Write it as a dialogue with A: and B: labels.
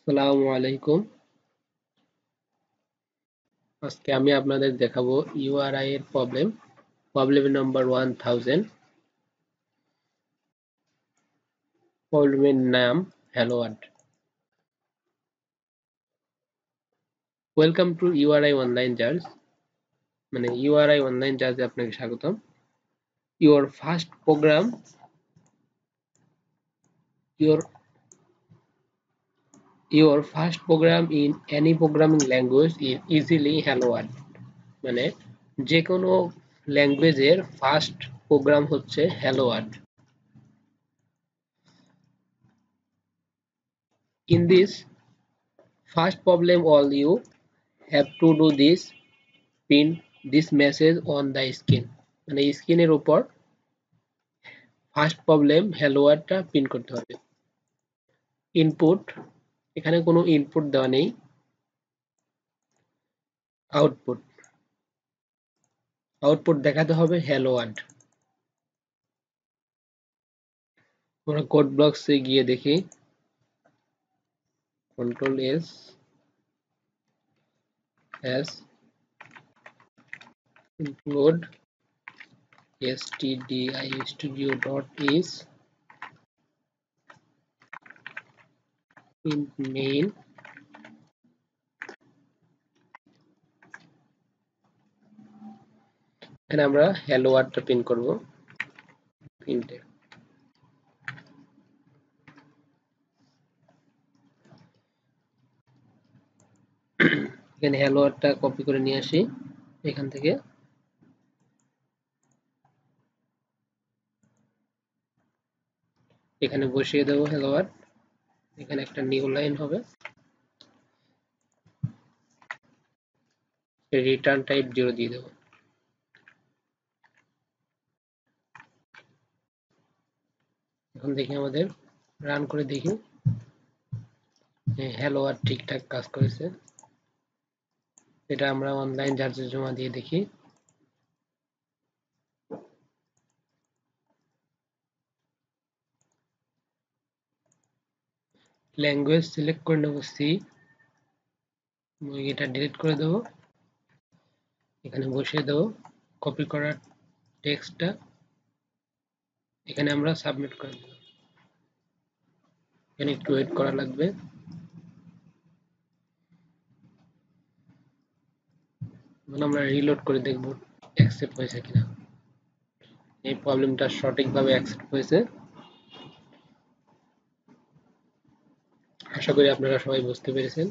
A: আসসালামু আলাইকুম। আজকে আমি আপনাদের দেখাবো ইউআরআই এর প্রবলেম নাম্বার 1000। প্রবলেমের নাম hello world. Welcome to URI online judge, মানে ইউআরআই অনলাইন জার্জে আপনাকে স্বাগতম। Your first program your your first program in any programming language is easily hello world. মানে যে কোনো ল্যাঙ্গুয়েজের ফার্স্ট প্রোগ্রাম হচ্ছে hello world. In this first problem, all you have to do this: print this message on the screen। মানে স্ক্রিনের উপর first problem hello ওয়ার্ডটা print করতে হবে। ইনপুট, এখানে কোনো ইনপুট দেওয়া নেই। আউটপুট, আউটপুট দেখাতে হবে হ্যালো ওয়ার্ল্ড। আমরা কোড ব্লকসে গিয়ে দেখি, control S include stdiostudio.is in main এখানে আমরা হ্যালো ওয়ার্ডটা প্রিন্ট করব। প্রিন্টে এখানে হ্যালো ওয়ার্ডটা কপি করে নিয়ে আসি, এখান থেকে এখানে বসিয়ে দেবো হ্যালো ওয়ার্ড। এখানে একটা নিউ লাইন হবে, রিটার্ন টাইপ 0 দিয়ে দেবো। এখন দেখি, আমাদের রান করে দেখি, হ্যালো ওয়ার্ড ঠিকঠাক কাজ করেছে। এটা আমরা অনলাইন জার্জে জমা দিয়ে দেখি। ল্যাঙ্গুয়েজ সিলেক্ট করে নেব সি, এটা ডিলিট করে দেবো, এখানে বসিয়ে দেবো কপি করা টেক্সটটা, এখানে আমরা সাবমিট করে দেব। এখানে একটু ওয়েট করা লাগবে। আমরা রিলোড করে দেখব অ্যাকসেপ্ট হয়েছে কিনা। এই প্রবলেমটা সঠিকভাবে অ্যাকসেপ্ট হয়েছে। আশা করি আপনারা সবাই বুঝতে পেরেছেন।